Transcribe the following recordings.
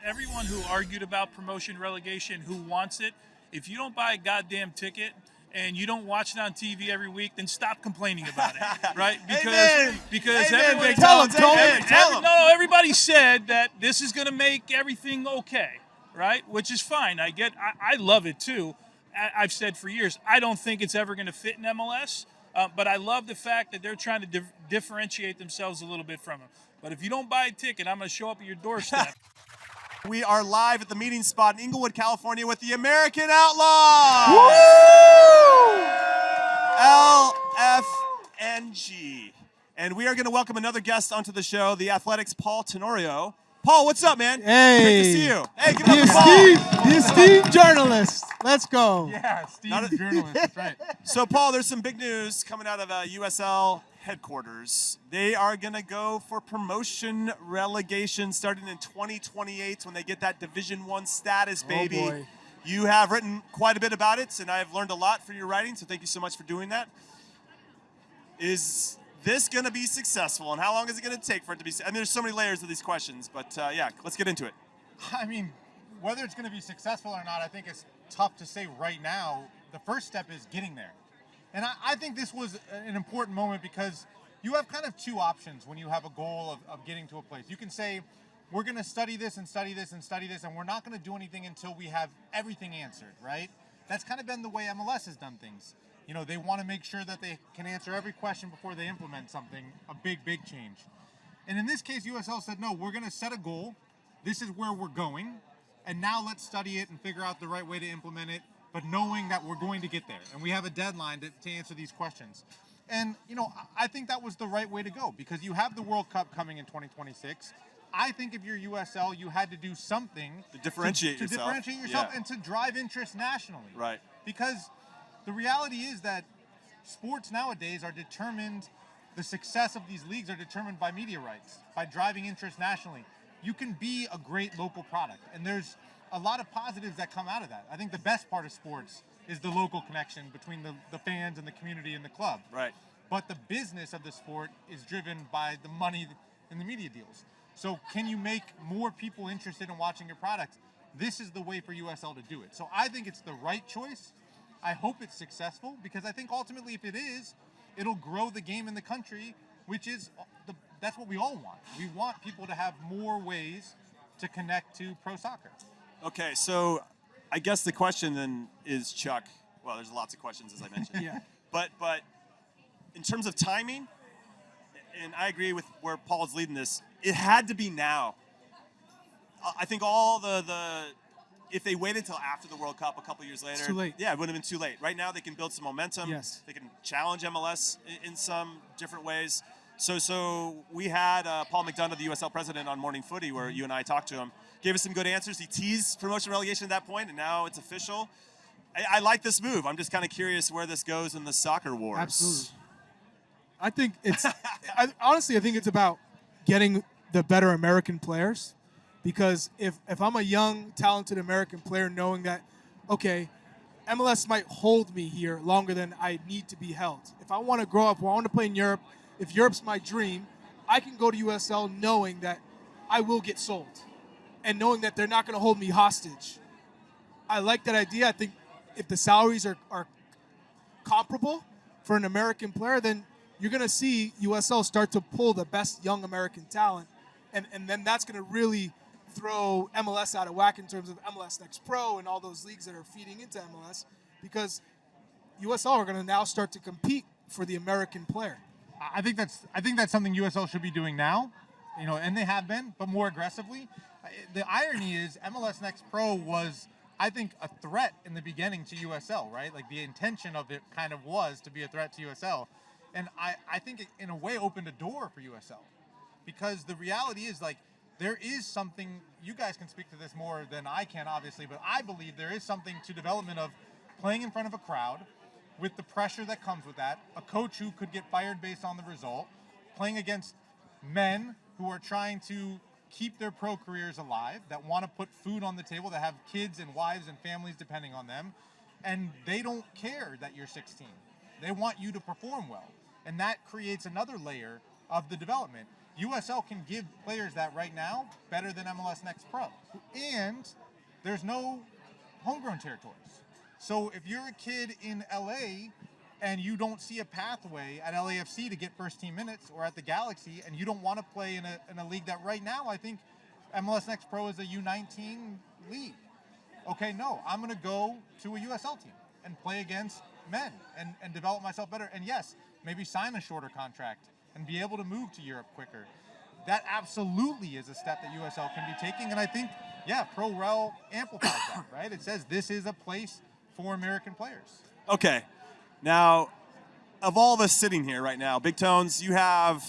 everyone who argued about promotion relegation, who wants it, if you don't buy a goddamn ticket and you don't watch it on TV every week, then stop complaining about it, right? Because everyone, tell them. No, everybody said that this is going to make everything okay, right? Which is fine. I love it too. I've said for years, I don't think it's ever going to fit in MLS, but I love the fact that they're trying to differentiate themselves a little bit from them. But if you don't buy a ticket, I'm going to show up at your doorstep. We are live at the meeting spot in Inglewood, California with the American Outlaws! LFNG. And we are going to welcome another guest onto the show, the Athletics' Paul Tenorio. Paul, what's up, man? Hey. Great to see you. Hey, give it up for Paul. The esteemed journalist. Let's go. Yeah, esteemed journalist, that's right. So, Paul, there's some big news coming out of USL headquarters. They are going to go for promotion relegation starting in 2028 when they get that Division I status, baby. Oh boy. You have written quite a bit about it, and I've learned a lot from your writing, so thank you so much for doing that. Is this going to be successful, and how long is it going to take for it to be? I mean, there's so many layers of these questions, but yeah, let's get into it. I mean, whether it's going to be successful or not, I think it's tough to say right now. The first step is getting there. And I think this was an important moment because you have kind of two options when you have a goal of getting to a place. You can say, we're going to study this and study this and study this, and we're not going to do anything until we have everything answered, right? That's kind of been the way MLS has done things. You know, they want to make sure that they can answer every question before they implement something, a big change. And in this case, USL said, no, we're going to set a goal. This is where we're going. And now let's study it and figure out the right way to implement it, but knowing that we're going to get there. And we have a deadline to answer these questions. And, you know, I think that was the right way to go because you have the World Cup coming in 2026. I think if you're USL, you had to do something to differentiate yourself. To differentiate yourself Yeah. and to drive interest nationally. Right. Because the reality is that sports nowadays are determined, the success of these leagues are determined by media rights, by driving interest nationally. You can be a great local product, and there's a lot of positives that come out of that. I think the best part of sports is the local connection between the fans and the community and the club. Right. But the business of the sport is driven by the money and the media deals. So can you make more people interested in watching your product? This is the way for USL to do it. So I think it's the right choice. I hope it's successful because I think ultimately if it is, it'll grow the game in the country, which is that's what we all want. We want people to have more ways to connect to pro soccer. Okay, so I guess the question then is, Chuck, well, there's lots of questions as I mentioned. Yeah. But in terms of timing, and I agree with where Paul's leading this, it had to be now. I think all if they waited until after the World Cup a couple years later, It's too late. Yeah, it would have been too late. Right now they can build some momentum. Yes. They can challenge MLS in some different ways. So we had Paul McDonough, the USL president, on Morning Footy, where you and I talked to him. Gave us some good answers. He teased promotion relegation at that point, and now it's official. I like this move. I'm just kind of curious where this goes in the soccer wars. Absolutely. I think it's honestly, I think it's about getting the better American players, because if I'm a young, talented American player, knowing that, okay, MLS might hold me here longer than I need to be held. If I want to grow up, if I want to play in Europe, if Europe's my dream, I can go to USL knowing that I will get sold and knowing that they're not going to hold me hostage. I like that idea. I think if the salaries are comparable for an American player, then you're going to see USL start to pull the best young American talent, and then that's going to really throw MLS out of whack in terms of MLS Next Pro and all those leagues that are feeding into MLS, because USL are going to now start to compete for the American player. I think that's something USL should be doing now, you know, and they have been, but more aggressively. The irony is MLS Next Pro was, I think, a threat in the beginning to USL, right? Like the intention of it kind of was to be a threat to USL. And I think it, in a way, opened a door for USL, because the reality is, like, there is something, you guys can speak to this more than I can, obviously, but I believe there is something to development of playing in front of a crowd with the pressure that comes with that, a coach who could get fired based on the result, playing against men who are trying to keep their pro careers alive, that want to put food on the table, that have kids and wives and families depending on them, and they don't care that you're 16. They want you to perform well. And that creates another layer of the development. USL can give players that right now better than MLS Next Pro. And there's no homegrown territories. So if you're a kid in LA and you don't see a pathway at LAFC to get first team minutes, or at the Galaxy, and you don't want to play in a league that right now, I think MLS Next Pro is a U19 league. Okay, no, I'm going to go to a USL team and play against men and develop myself better. And yes, maybe sign a shorter contract and be able to move to Europe quicker. That absolutely is a step that USL can be taking. And I think, yeah, pro-rel amplifies that, right? It says this is a place for American players. Okay. Now, of all of us sitting here right now, Big Tones, you have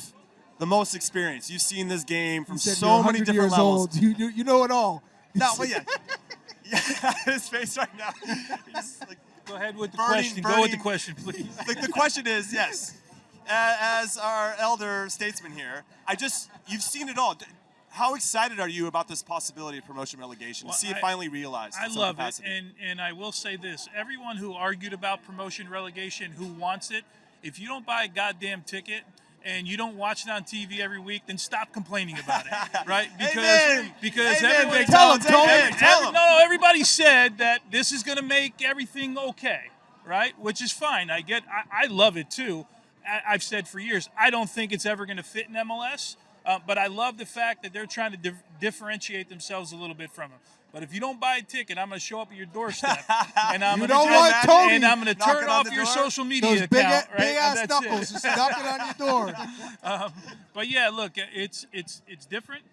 the most experience. You've seen this game from You said so you're many 100 different years levels. old. You know it all. No, but yeah. Yeah, his face right now. He's like, Go ahead with the Burning, question. Go with the burning. question, please. the question is, yes, as our elder statesman here, you've seen it all. How excited are you about this possibility of promotion relegation? Well, to see it finally realized I in some love capacity? it, and I will say this: everyone who argued about promotion relegation, who wants it, if you don't buy a goddamn ticket and you don't watch it on TV every week, then stop complaining about it, right? Amen. Because Amen, everyone, Big Tones, amen. Tell him. no, everybody said that this is going to make everything okay, right? Which is fine. I love it too. I've said for years, I don't think it's ever going to fit in MLS, but I love the fact that they're trying to differentiate themselves a little bit from them. But if you don't buy a ticket, I'm going to show up at your doorstep, and I'm You going know what, Tony? and I'm going to Knocking turn on off the your door? social media Those big, account, right? big ass And that's knuckles it. just knocking on your door. But yeah, look, it's different.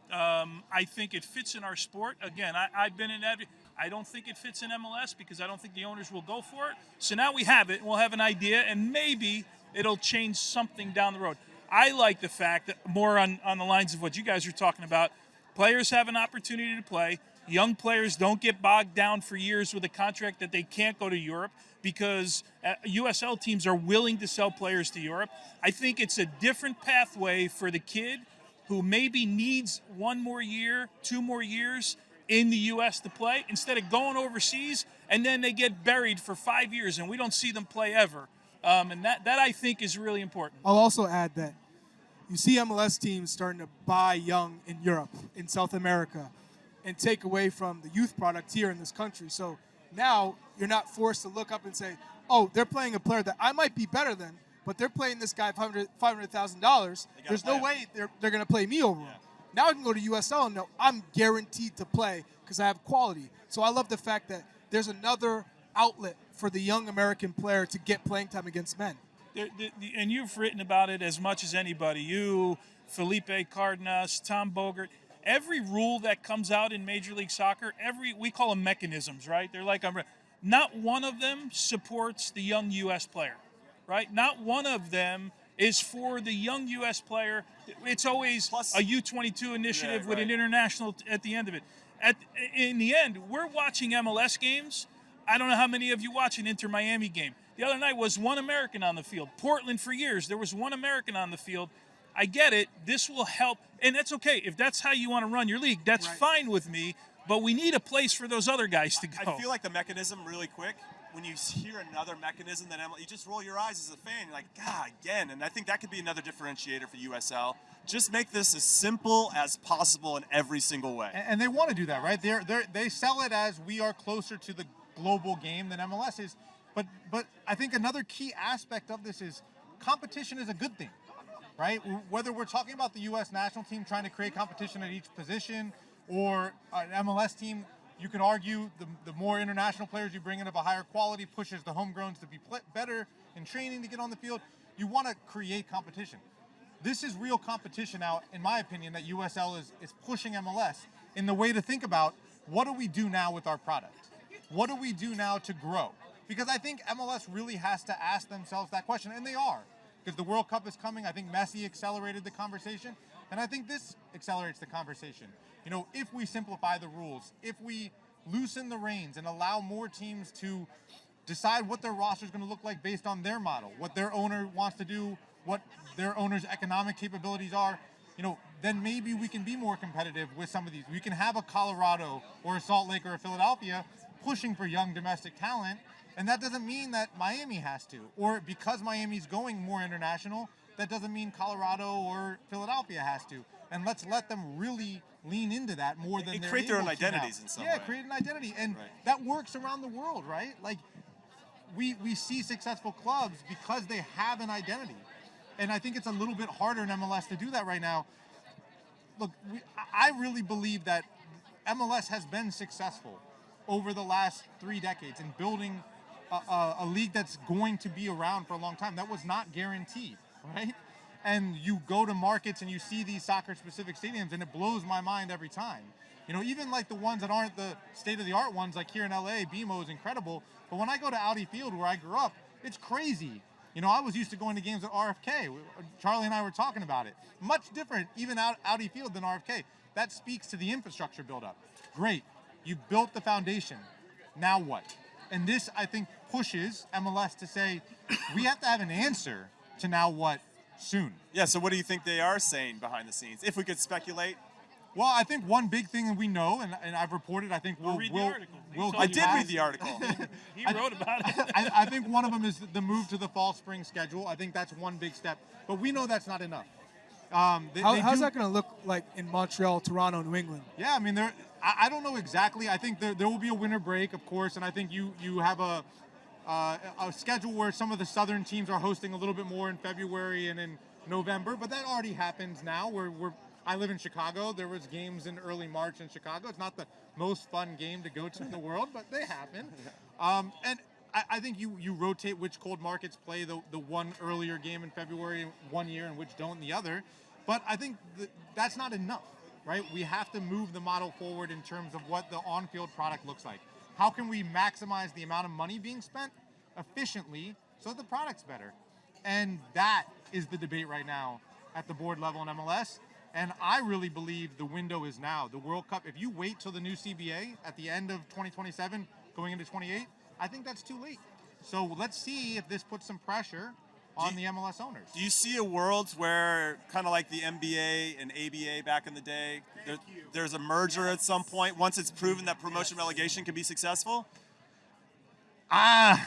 I think it fits in our sport. Again, I've been in that. I don't think it fits in MLS because I don't think the owners will go for it. So now we have it. We'll have an idea, and maybe it'll change something down the road. I like the fact that more on the lines of what you guys are talking about. Players have an opportunity to play. Young players don't get bogged down for years with a contract that they can't go to Europe because USL teams are willing to sell players to Europe. I think it's a different pathway for the kid who maybe needs 1 more year, 2 more years in the U.S. to play instead of going overseas and then they get buried for 5 years and we don't see them play ever. And that I think is really important. I'll also add that you see MLS teams starting to buy young in Europe, in South America, and take away from the youth product here in this country. So now you're not forced to look up and say, oh, they're playing a player that I might be better than, but they're playing this guy $500,000. There's no way they're going to play me over him. Now I can go to USL and know I'm guaranteed to play because I have quality. So I love the fact that there's another outlet for the young American player to get playing time against men. And you've written about it as much as anybody. You, Felipe Cardenas, Tom Bogert. Every rule that comes out in Major League Soccer, we call them mechanisms, right? They're like, not one of them supports the young U.S. player, right? Not one of them is for the young U.S. player. It's always a U22 initiative with an international at the end of it. In the end, we're watching MLS games. I don't know how many of you watch an Inter Miami game. The other night was one American on the field. Portland for years, there was one American on the field. I get it. This will help. And that's okay. If that's how you want to run your league, that's fine with me. But we need a place for those other guys to go. I feel like the mechanism really quick. When you hear another mechanism that you just roll your eyes as a fan. You're like, God, again. And I think that could be another differentiator for USL. Just make this as simple as possible in every single way. And they want to do that, right? They sell it as we are closer to the global game than MLS is. But I think another key aspect of this is competition is a good thing, right? Whether we're talking about the U.S. national team trying to create competition at each position or an MLS team, you could argue the more international players you bring in of a higher quality pushes the homegrowns to be better in training to get on the field. You want to create competition. This is real competition now, in my opinion, that USL is pushing MLS in the way to think about what do we do now with our product? What do we do now to grow? Because I think MLS really has to ask themselves that question, and they are. Because the World Cup is coming. I think Messi accelerated the conversation, and I think this accelerates the conversation. You know, if we simplify the rules, if we loosen the reins and allow more teams to decide what their roster is going to look like based on their model, what their owner wants to do, what their owner's economic capabilities are, you know, then maybe we can be more competitive with some of these. We can have a Colorado or a Salt Lake or a Philadelphia pushing for young domestic talent. And that doesn't mean that Miami has to, or because Miami's going more international, that doesn't mean Colorado or Philadelphia has to. And let's let them really lean into that more than they're create their own able to identities now. in some Yeah, way. create an identity. And Right. that works around the world, right? Like, we see successful clubs because they have an identity. And I think it's a little bit harder in MLS to do that right now. Look, I really believe that MLS has been successful over the last 3 decades in building a league that's going to be around for a long time. That was not guaranteed, right? And you go to markets and you see these soccer-specific stadiums, and it blows my mind every time. You know, even like the ones that aren't the state-of-the-art ones, like here in LA, BMO is incredible. But when I go to Audi Field, where I grew up, it's crazy. You know, I was used to going to games at RFK. Charlie and I were talking about it. Much different, even Audi Field, than RFK. That speaks to the infrastructure buildup. Great. You built the foundation. Now what? And this, I think, pushes MLS to say, we have to have an answer to now what soon. Yeah, so what do you think they are saying behind the scenes? If we could speculate. Well, I think one big thing that we know, and I've reported, I think Read the article. He told I you did that. read the article. He wrote about it. I think one of them is the move to the fall-spring schedule. I think that's one big step. But we know that's not enough. How's that going to look like in Montreal, Toronto, New England? Yeah, I mean, I don't know exactly. I think there will be a winter break, of course, and I think you have a schedule where some of the southern teams are hosting a little bit more in February and in November, but that already happens now. I live in Chicago. There was games in early March in Chicago. It's not the most fun game to go to in the world, but they happen. And I think you rotate which cold markets play the one earlier game in February one year and which don't the other. But I think that's not enough, right? We have to move the model forward in terms of what the on-field product looks like. How can we maximize the amount of money being spent efficiently so that the product's better? And that is the debate right now at the board level in MLS. And I really believe the window is now. The World Cup, if you wait till the new CBA at the end of 2027, going into 28, I think that's too late. So let's see if this puts some pressure on the MLS owners. Do you see a world where, kind of like the NBA and ABA back in the day, there's a merger at some point once it's proven that promotion relegation can be successful? I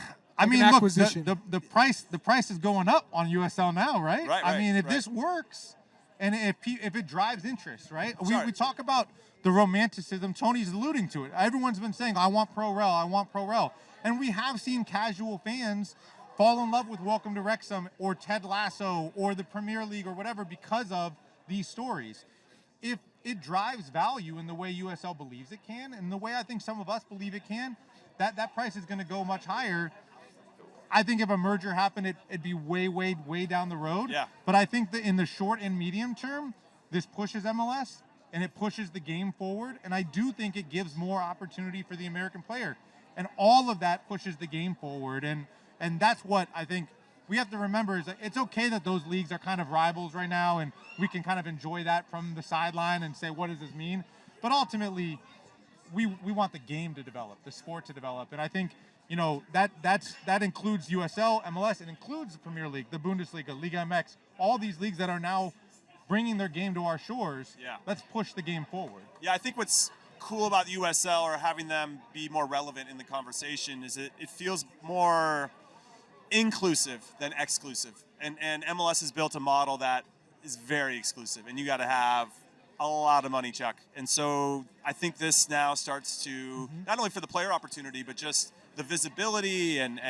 mean, an look, acquisition. the price is going up on USL now, right? I mean, if this works, and if it drives interest, right? We talk about the romanticism. Tony's alluding to it. Everyone's been saying, I want pro-rel, I want pro-rel. And we have seen casual fans fall in love with Welcome to Wrexham or Ted Lasso or the Premier League or whatever because of these stories. If it drives value in the way USL believes it can, and the way I think some of us believe it can, that price is going to go much higher. I think if a merger happened, it'd be way down the road. Yeah. But I think that in the short and medium term, this pushes MLS and it pushes the game forward. And I do think it gives more opportunity for the American player. And all of that pushes the game forward. And that's what I think we have to remember is that it's okay that those leagues are kind of rivals right now, and we can kind of enjoy that from the sideline and say, what does this mean? But ultimately, we want the game to develop, the sport to develop. And I think, you know, that includes USL, MLS, it includes the Premier League, the Bundesliga, Liga MX, all these leagues that are now bringing their game to our shores. Yeah. Let's push the game forward. Yeah, I think what's cool about USL or having them be more relevant in the conversation is it feels more inclusive than exclusive. And MLS has built a model that is very exclusive, and you got to have a lot of money, Chuck. And so I think this now starts to, not only for the player opportunity, but just the visibility and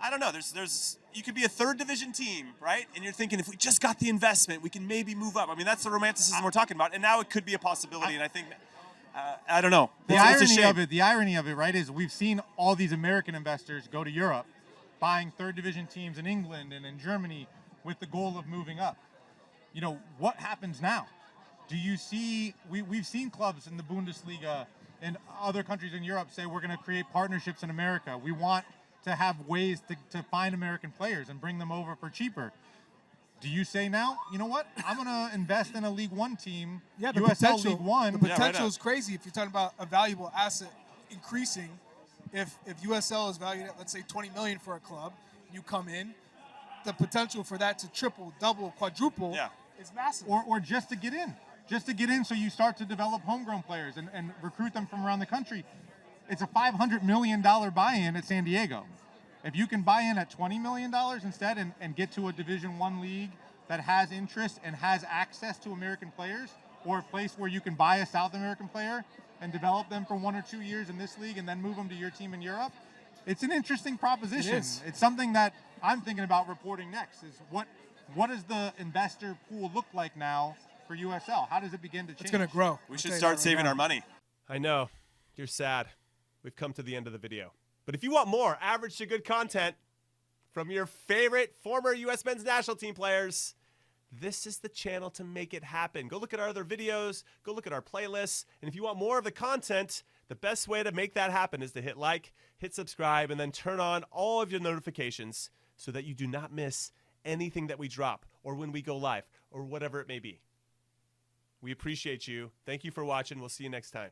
I don't know, there's you could be a third division team, right? And you're thinking if we just got the investment, we can maybe move up. I mean, that's the romanticism we're talking about. And now it could be a possibility. And I think, I don't know. The irony of it, right, is we've seen all these American investors go to Europe, buying third division teams in England and in Germany with the goal of moving up. You know, what happens now? Do you see, we've seen clubs in the Bundesliga and other countries in Europe say we're going to create partnerships in America. We want to have ways to find American players and bring them over for cheaper. Do you say now, you know what, I'm going to invest in a League One team, Yeah, the USL potential, League One. The potential is crazy if you're talking about a valuable asset increasing. If USL is valued at, let's say, $20 million for a club, you come in, the potential for that to triple, double, quadruple is massive. Or just to get in. Just to get in so you start to develop homegrown players and recruit them from around the country. It's a $500 million buy-in at San Diego. If you can buy in at $20 million instead and get to a Division I league that has interest and has access to American players, or a place where you can buy a South American player and develop them for 1 or 2 years in this league and then move them to your team in Europe, it's an interesting proposition. It is. It's something that I'm thinking about reporting next, is what does the investor pool look like now for USL? How does it begin to change? It's going to grow. We I'll should tell you start that right saving now. our money. I know. You're sad. We've come to the end of the video. But if you want more average to good content from your favorite former U.S. men's national team players, this is the channel to make it happen. Go look at our other videos. Go look at our playlists. And if you want more of the content, the best way to make that happen is to hit like, hit subscribe, and then turn on all of your notifications so that you do not miss anything that we drop or when we go live or whatever it may be. We appreciate you. Thank you for watching. We'll see you next time.